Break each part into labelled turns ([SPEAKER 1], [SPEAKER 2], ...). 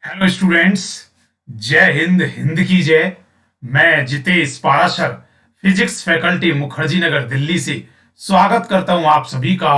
[SPEAKER 1] Hello students. जय हिंद, हिंद की जय। मैं जितेश पाराशर, फिजिक्स फैकल्टी मुखर्जी नगर दिल्ली से स्वागत करता हूं आप सभी का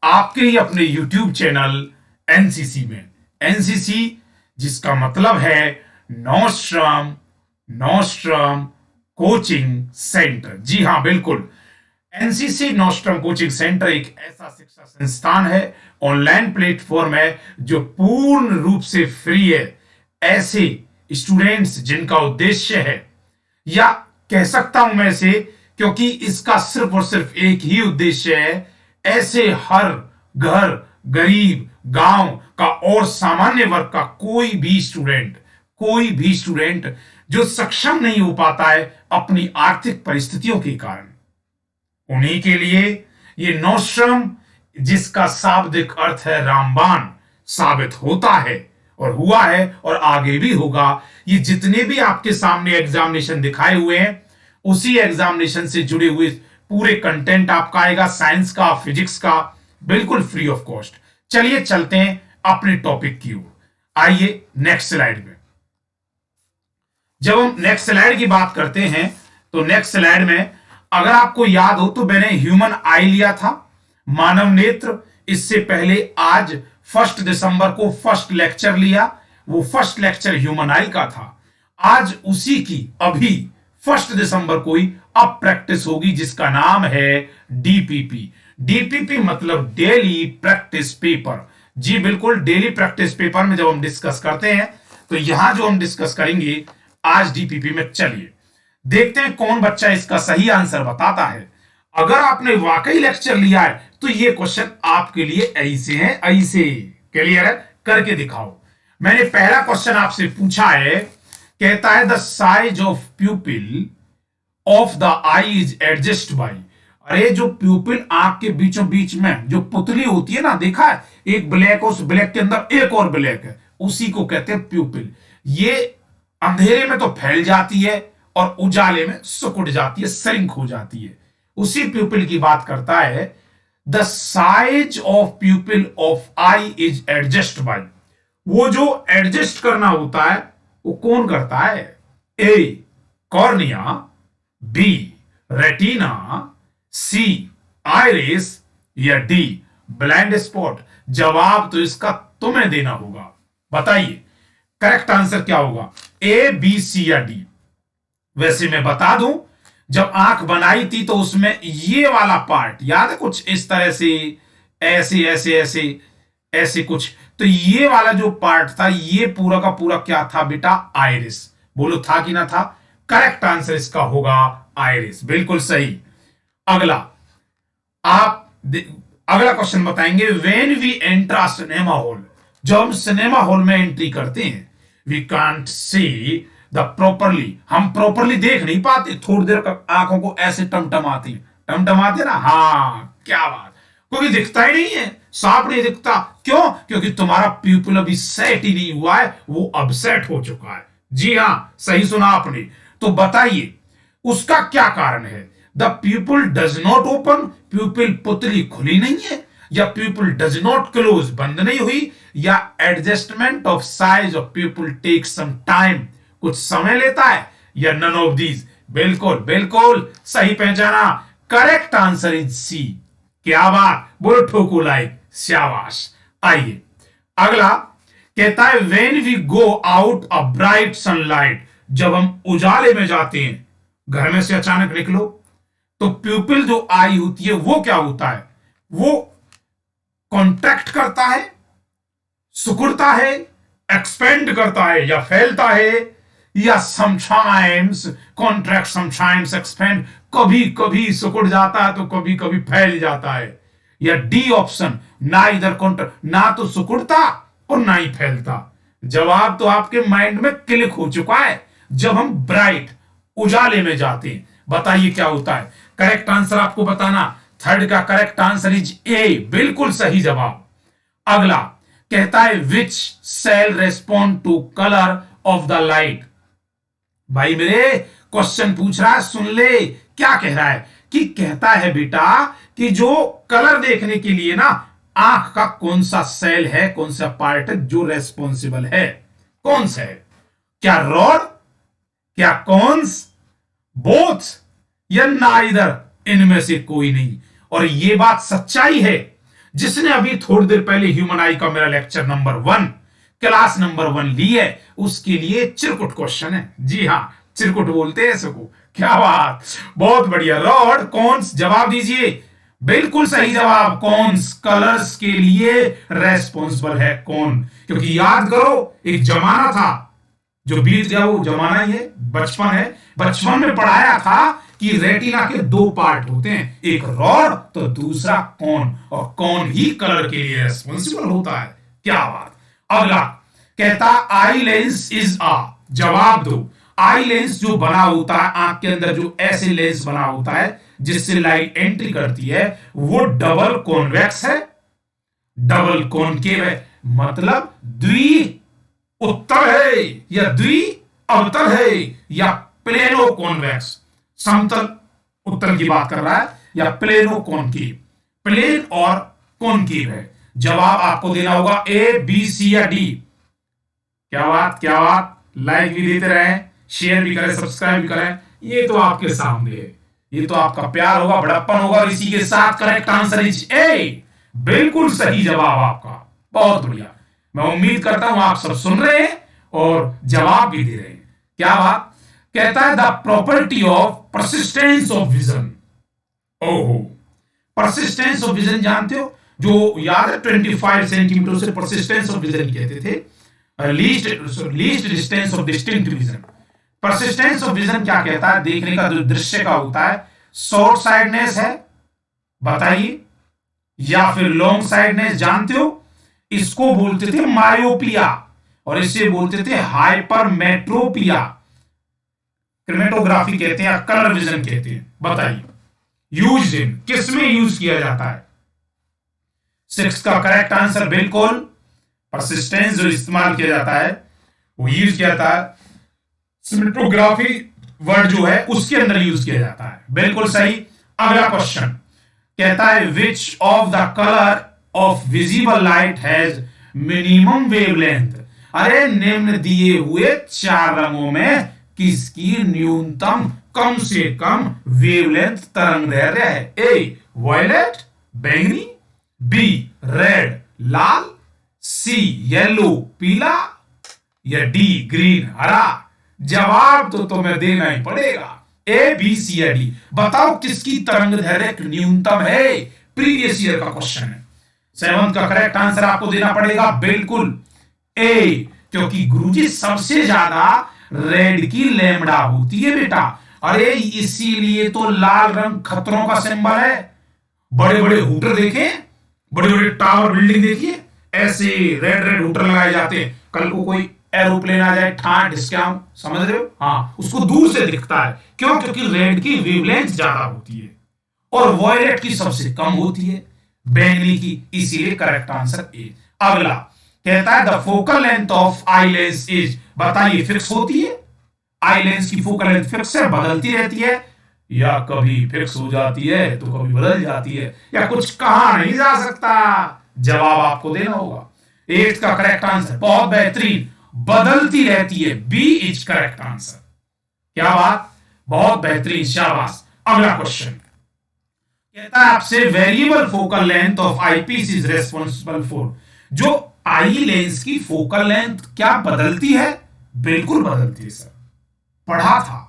[SPEAKER 1] आपके ही अपने यूट्यूब चैनल एनसीसी में। एनसीसी जिसका मतलब है नॉस्ट्रम नॉस्ट्रम कोचिंग सेंटर। जी हाँ, बिल्कुल। एनसीसी नोस्ट्रम कोचिंग सेंटर एक ऐसा शिक्षा संस्थान है, ऑनलाइन प्लेटफॉर्म है जो पूर्ण रूप से फ्री है। ऐसे स्टूडेंट्स जिनका उद्देश्य है, या कह सकता हूं मैं इसे, क्योंकि इसका सिर्फ और सिर्फ एक ही उद्देश्य है, ऐसे हर घर, गरीब, गांव का और सामान्य वर्ग का कोई भी स्टूडेंट जो सक्षम नहीं हो पाता है अपनी आर्थिक परिस्थितियों के कारण, उन्हीं के लिए ये नोस्ट्रम, जिसका शाब्दिक अर्थ है रामबाण, साबित होता है और हुआ है और आगे भी होगा। ये जितने भी आपके सामने एग्जामिनेशन दिखाए हुए हैं, उसी एग्जामिनेशन से जुड़े हुए पूरे कंटेंट आपका आएगा, साइंस का, फिजिक्स का, बिल्कुल फ्री ऑफ कॉस्ट। चलिए चलते हैं अपने टॉपिक की ओर। आइए नेक्स्ट स्लाइड में। जब हम नेक्स्ट स्लाइड की बात करते हैं तो नेक्स्ट स्लाइड में अगर आपको याद हो तो मैंने ह्यूमन आई लिया था, मानव नेत्र। इससे पहले आज 1 दिसंबर को फर्स्ट लेक्चर लिया, वो फर्स्ट लेक्चर ह्यूमन आई का था। आज उसी की अभी 1 दिसंबर को ही अब प्रैक्टिस होगी, जिसका नाम है डीपीपी। डीपीपी मतलब डेली प्रैक्टिस पेपर। जी बिल्कुल, डेली प्रैक्टिस पेपर में जब हम डिस्कस करते हैं तो यहां जो हम डिस्कस करेंगे आज डीपीपी में, चलिए देखते हैं कौन बच्चा इसका सही आंसर बताता है। अगर आपने वाकई लेक्चर लिया है तो ये क्वेश्चन आपके लिए ऐसे हैं, ऐसे। क्लियर है? करके दिखाओ। मैंने पहला क्वेश्चन आपसे पूछा है, कहता है the size of प्यूपिल of the I is adjust by. अरे जो प्यूपिल आंख के बीचों बीच में जो पुतली होती है ना, देखा है, एक ब्लैक, उस ब्लैक के अंदर एक और ब्लैक है, उसी को कहते हैं प्यूपिल। ये अंधेरे में तो फैल जाती है और उजाले में सिकुड़ जाती है, श्रिंक हो जाती है। उसी प्यूपिल की बात करता है। The size of प्यूपिल of I is adjust by. वो जो एडजस्ट करना होता है वो कौन करता है? ए कॉर्निया, बी रेटिना, सी आइरिस, या डी ब्लाइंड स्पॉट। जवाब तो इसका तुम्हें देना होगा। बताइए करेक्ट आंसर क्या होगा, ए, बी, सी या डी? वैसे मैं बता दूं, जब आंख बनाई थी तो उसमें ये वाला पार्ट याद है, कुछ इस तरह से, ऐसे ऐसे ऐसे ऐसे कुछ, तो ये वाला जो पार्ट था ये पूरा का पूरा क्या था बेटा? आइरिस। बोलो था कि ना था? करेक्ट आंसर इसका होगा आइरिस, बिल्कुल सही। अगला आप अगला क्वेश्चन बताएंगे, when we enter cinema hall. जब हम सिनेमा हॉल में एंट्री करते हैं, we can't see the properly, हम प्रॉपरली देख नहीं पाते, थोड़ी देर आंखों को ऐसे टमटमाती, टमटमाते ना, हाँ क्या बात, क्योंकि दिखता ही नहीं है, साफ नहीं दिखता। क्यों? क्योंकि तुम्हारा प्यूपिल अभी सेट ही नहीं हुआ है, वो अब सेट हो चुका है। जी हाँ, सही सुना आपने। तो बताइए उसका क्या कारण है? द प्यूपिल डज नॉट ओपन, प्यूपिल पुतली खुली नहीं है, या प्यूपिल डज नॉट क्लोज, बंद नहीं हुई, या adjustment of size of pupil take some time, कुछ समय लेता है, या नन ऑफ दीज। बिल्कुल बिल्कुल सही पहचाना। Correct answer is C. क्या बात, बोलो ठोको लाइक, शाबाश। आइए अगला कहता है, when we go out a bright sunlight. जब हम उजाले में जाते हैं, घर में से अचानक निकलो, तो प्यूपिल जो आई होती है वो क्या होता है? वो कॉन्ट्रैक्ट करता है, सिकुड़ता है, एक्सपेंड करता है, या फैलता है, या समटाइम्स कॉन्ट्रैक्ट समटाइम्स एक्सपेंड, कभी कभी सिकुड़ जाता है तो कभी कभी फैल जाता है। या डी ऑप्शन, ना इधर कॉन्ट्रैक्ट, ना तो सिकुड़ता और ना ही फैलता। जवाब तो आपके माइंड में क्लिक हो चुका है। जब हम ब्राइट उजाले में जाते हैं, बताइए क्या होता है? करेक्ट आंसर आपको बताना, थर्ड का करेक्ट आंसर इज ए, बिल्कुल सही जवाब। अगला कहता है, which cell respond to colour of the light. भाई मेरे क्वेश्चन पूछ रहा है, सुन ले क्या कह रहा है। कि कहता है बेटा कि जो कलर देखने के लिए ना, आंख का कौन सा सेल है, कौन सा पार्ट है जो रेस्पॉन्सिबल है? कौन सा है? क्या रॉड, क्या कॉन्स, बोथ, या नाइदर? इनमें से कोई नहीं। और ये बात सच्चाई है। जिसने अभी थोड़ी देर पहले ह्यूमन आई का मेरा लेक्चर नंबर 1, क्लास नंबर 1 ली है, उसके लिए चिरकुट क्वेश्चन है। जी हां, चिरकुट बोलते हैं इसको। क्या बात, बहुत बढ़िया। रॉड, कॉन्स, जवाब दीजिए। बिल्कुल सही जवाब, कॉन्स। कलर्स के लिए रेस्पॉन्सिबल है कौन? क्योंकि याद करो, एक जमाना था जो बीत गया, वो जमाना ही है, बचपन है। बचपन में पढ़ाया था कि रेटिना के 2 पार्ट होते हैं, एक रॉड तो दूसरा कौन, और कौन ही कलर के लिए रेस्पॉन्सिबल होता है। क्या बात। अगला कहता आई लेंस इज आ, जवाब दो। आई लेंस जो बना होता है आंख के अंदर, जो ऐसे लेंस बना होता है जिससे लाइट एंट्री करती है, वो डबल कॉन्वेक्स है, डबल कॉनकेव है, मतलब द्वि उत्तल है, या द्वि अवतल है, या प्लेनो कॉन्वेक्स, समतल उत्तल की बात कर रहा है, या प्लेनो कॉनकेव। प्लेन और कॉनकेव है। जवाब आपको देना होगा ए, बी, सी या डी। क्या बात, क्या बात। लाइक भी देते रहें, शेयर भी करें, सब्सक्राइब भी करें। ये तो आपके सामने है, ये तो आपका प्यार होगा, बड़प्पन होगा। और इसी के साथ करेक्ट आंसर इज ए, बिल्कुल सही जवाब आपका। बहुत बढ़िया। मैं उम्मीद करता हूं आप सब सुन रहे हैं और जवाब भी दे रहे हैं। क्या बात। कहता है the property of persistence of vision. ओहो, परसिस्टेंस ऑफ विजन जानते हो? जो याद है 25 सेंटीमीटर से परसिस्टेंस ऑफ विजन कहते थे, least distance of distinct vision. Persistence of vision क्या कहता है? देखने का जो दृश्य का होता है, शॉर्ट साइडनेस है, बताइए, या फिर लॉन्ग साइडनेस, जानते हो? इसको बोलते थे मायोपिया, और इसे बोलते थे हाइपरमेट्रोपिया। क्रोमेटोग्राफी कहते हैं या कलर विजन कहते हैं। बताइए यूज इन, किस में यूज किया जाता है? 6 का करेक्ट आंसर बिल्कुल, परसिस्टेंस जो इस्तेमाल किया जाता है वो यूज किया जाता है सिमेट्रोग्राफी वर्ड जो है उसके अंदर यूज किया जाता है। बिल्कुल सही। अगला क्वेश्चन कहता है which of the colour of visible light has minimum wavelength. अरे निम्न दिए हुए 4 रंगों में किसकी न्यूनतम कम से कम वेवलेंथ तरंगदैर्घ्य है? ए वायलेट बैंगनी, बी रेड लाल, सी येलो पीला, या डी ग्रीन हरा। जवाब तो तुम्हें देना ही पड़ेगा, ए बी सी या डी। बताओ किसकी तरंगदैर्घ्य न्यूनतम है? प्रीवियस ईयर का क्वेश्चन है। 7 का करेक्ट आंसर आपको देना पड़ेगा बिल्कुल ए, क्योंकि गुरुजी सबसे ज्यादा रेड की लैम्बडा होती है बेटा। अरे इसीलिए तो लाल रंग खतरों का सिंबल है। बड़े बड़े हुटर देखे, बड़े बड़े टावर बिल्डिंग देखिए, ऐसे रेड रेड हुटर लगाए जाते हैं। कल को कोई एरोप्लेन आ जाए, ठाट डिस्काउंट, समझ रहे हो? हाँ, उसको दूर से दिखता है। क्यों? क्योंकि रेड की वेवलेंथ ज्यादा होती है और वॉयलेट की सबसे कम होती है, बैंगनी की। इसीलिए करेक्ट आंसर ए। अगला कहता है the focal length of I lens is. बताइए फिक्स होती है? आई लेंस की फोकल लेंथ फिक्स है, बदलती रहती है, या कभी फिक्स हो जाती है तो कभी बदल जाती है, या कुछ कहा नहीं जा सकता? जवाब आपको देना होगा। 8 का करेक्ट आंसर, बहुत बेहतरीन, बदलती रहती है, बी इज करेक्ट आंसर। क्या बात, बहुत बेहतरीन, शाबाश। अगला क्वेश्चन कहता है आपसे variable focal length of eyepiece is responsible for. जो आई लेंस की फोकल लेंथ क्या बदलती है? बिल्कुल बदलती है सर, पढ़ा था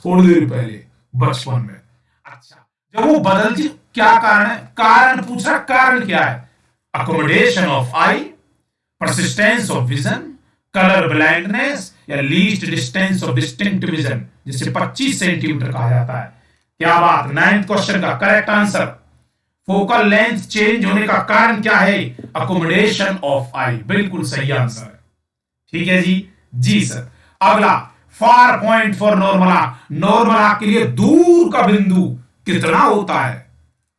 [SPEAKER 1] थोड़ी देर पहले बचपन में। अच्छा, जब वो बदलती, क्या कारण है? कारण पूछ रहा, कारण क्या है? Accommodation of eye, persistence of vision, colour blindness, या least distance of distinct vision, जिसे 25 सेंटीमीटर कहा जाता है। क्या बात। 9th क्वेश्चन का correct answer, focal length change होने का कारण क्या है? अकोमोडेशन ऑफ आई, बिल्कुल सही आंसर है। ठीक है जी, जी सर। अगला फार पॉइंट फॉर नॉर्मला। नॉर्मला के लिए दूर का बिंदु कितना होता है?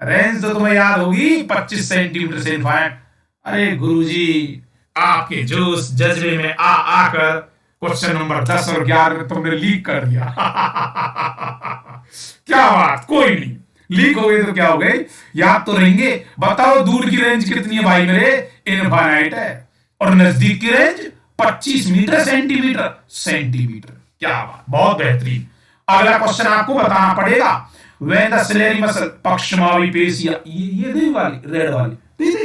[SPEAKER 1] रेंज तो तुम्हें याद होगी, 25 सेंटीमीटर से इनफाइनाइट। अरे गुरुजी, आपके जोश जज्बे में आकर क्वेश्चन नंबर 10 और 11 तुमने लीक कर दिया। क्या बात, कोई नहीं, लीक हो गए तो क्या हो गए, याद तो रहेंगे। बताओ दूर की रेंज कितनी है भाई मेरे? इनफाइनाइट है। और नजदीक की रेंज 25 मीटर सेंटीमीटर सेंटीमीटर। क्या बात, बहुत बेहतरीन। अगला क्वेश्चन आपको बताना पड़ेगा, व्हेन द सिलेरी मसल पक्षमावी पेशियां, ये नहीं वाली रेड वाली,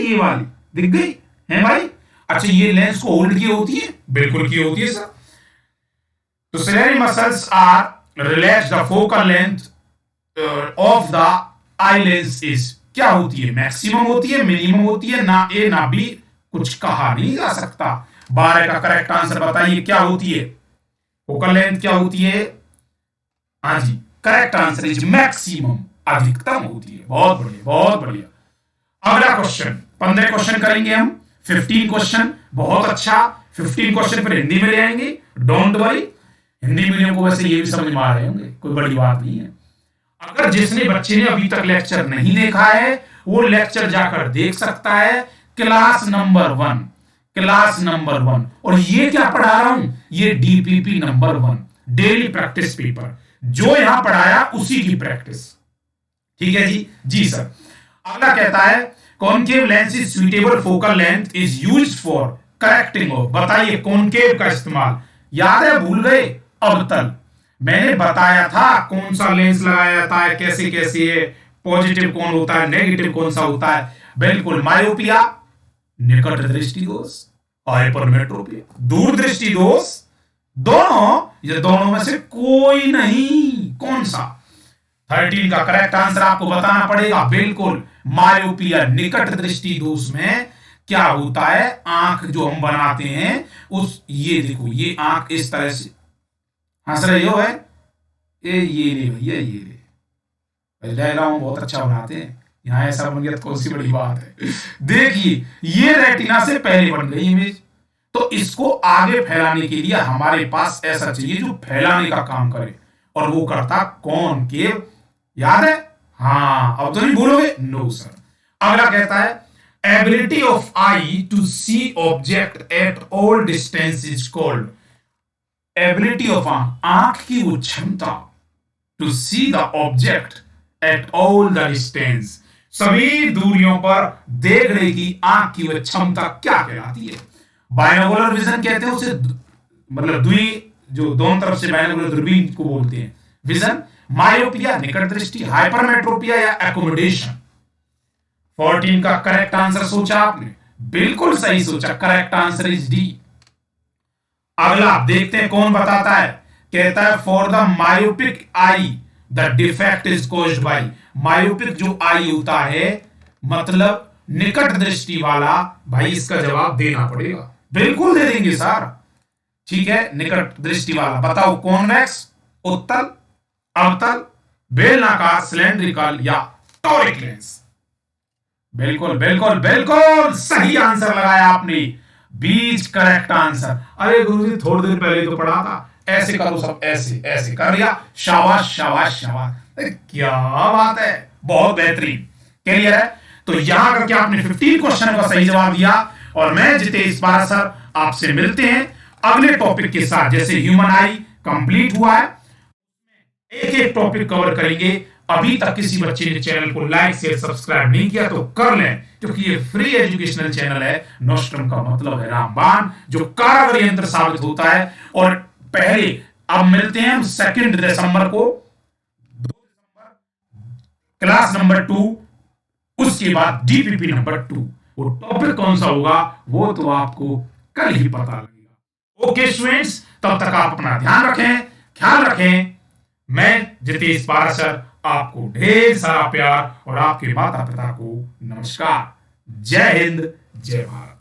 [SPEAKER 1] ये वाली दिख गई है भाई। अच्छा, ये लेंस को होल्ड की होती है, बिल्कुल की होती है सर। तो ciliary muscles are relax the focal length of the eye lens is, क्या होती है, मैक्सिमम होती है, मिनिमम होती है, ना ए ना बी, कुछ कहा नहीं जा सकता। 12 का करेक्ट आंसर बताइए क्या होती है, फोकल लेंथ क्या होती है। हाँ जी, करेक्ट आंसर इज मैक्सिमम, अधिकतम होती है। बहुत बढ़िया, बहुत बढ़िया। अगला क्वेश्चन, 15 क्वेश्चन करेंगे हम, 15 क्वेश्चन, बहुत अच्छा। 15 क्वेश्चन फिर हिंदी में ले आएंगे, डोंट वरी। हिंदी मीडियम को वैसे ये भी समझ में आ रहे होंगे, कोई बड़ी बात नहीं है। अगर जिसने बच्चे ने अभी तक लेक्चर नहीं देखा है, वो लेक्चर जाकर देख सकता है, क्लास नंबर 1, क्लास नंबर 1। और ये क्या पढ़ा रहा हूं, ये DPP number 1, daily practice paper, जो यहां पढ़ाया उसी की प्रैक्टिस। ठीक है जी, जी सर। अगला कहता है, concave lens is suitable focal length is used for correcting of, बताइए कॉनकेव का इस्तेमाल याद है, भूल गए, अवतल। मैंने बताया था कौन सा लेंस लगाया जाता है, कैसे कैसे है, पॉजिटिव कौन होता है, नेगेटिव कौन सा होता है। बिल्कुल, मायोपिया निकट दृष्टि दोष, हाइपरमेट्रोपिया दूर दृष्टि दोष, दोनों, ये दोनों में से कोई नहीं, कौन सा। 13 का करेक्ट आंसर आपको बताना पड़ेगा, बिल्कुल मायोपिया निकट दृष्टि दोष में क्या होता है, आंख जो हम बनाते हैं उस, ये देखो ये आंख इस तरह से, हंस रही हो है, ये ले भैया, ये ले डायग्राम बहुत अच्छा बनाते हैं, यहाँ ऐसा बन गया तो कौन सी बड़ी बात है। देखिए ये रेटिना से पहले बन गई इमेज, तो इसको आगे फैलाने के लिए हमारे पास ऐसा चाहिए जो फैलाने का काम करे, और वो करता कॉनकेव, याद है। हाँ, अब तो नहीं भूलोगे, नो सर। अगला कहता है, ability of eye to see object at all distance is called, ability of आंख की वो क्षमता, to see the object at all the distance, सभी दूरियों पर देखने की आंख की वह क्षमता क्या कहलाती है। बायनोकुलर विजन कहते हैं उसे, मतलब द्वि, जो दोनों तरफ से बायनोकुलर दूरबीन को बोलते हैं, विजन। मायोपिया निकट दृष्टि, हाइपरमेट्रोपिया या एकोमोडेशन। 14 का करेक्ट आंसर सोचा आपने, बिल्कुल सही सोचा, करेक्ट आंसर इज डी। अगला देखते हैं कौन बताता है, कहता है, for the myopic I the defect is caused by, myopic जो आई होता है, मतलब निकट दृष्टि वाला, भाई इसका जवाब देना पड़ेगा, बिल्कुल दे देंगे सर। ठीक है, निकट दृष्टि वाला बताओ, कॉन्वेक्स, उत्तल, अवतल, बेलनाकार, सिलेंड्रिकल या टॉरिक लेंस। बिल्कुल बिल्कुल बिल्कुल सही आंसर लगाया आपने, बीच करेक्ट आंसर। अरे गुरुजी थोड़ी देर पहले तो पढ़ा था, ऐसे करो सब, ऐसे ऐसे कर लिया, शाबाश शाबाश शाबाश, क्या बात है, बहुत बेहतरीन, क्लियर है। तो यहां करके आपने 15 क्वेश्चन का सही जवाब दिया, और मैं जितेश पारा सर आपसे मिलते हैं अगले टॉपिक के साथ। जैसे ह्यूमन आई कंप्लीट हुआ है, एक एक टॉपिक कवर करेंगे। अभी तक किसी बच्चे ने चैनल को लाइक शेयर सब्सक्राइब नहीं किया तो कर लें, क्योंकि ये फ्री एजुकेशनल चैनल है। नोस्ट्रम का मतलब है रामबाण, जो कारगर यंत्र साबित होता है। और पहले अब मिलते हैं हम 2 दिसंबर को, 2 दिसंबर क्लास नंबर 2, उसके बाद डीपीपी नंबर 2। वो टॉपिक कौन सा होगा वो तो आपको कल ही पता लगेगा। ओके स्टूडेंट्स, तब तक आप अपना ध्यान रखें, ख्याल रखें। मैं जितेश पारा सर आपको ढेर सारा प्यार, और आपके माता पिता को नमस्कार। जय हिंद, जय भारत।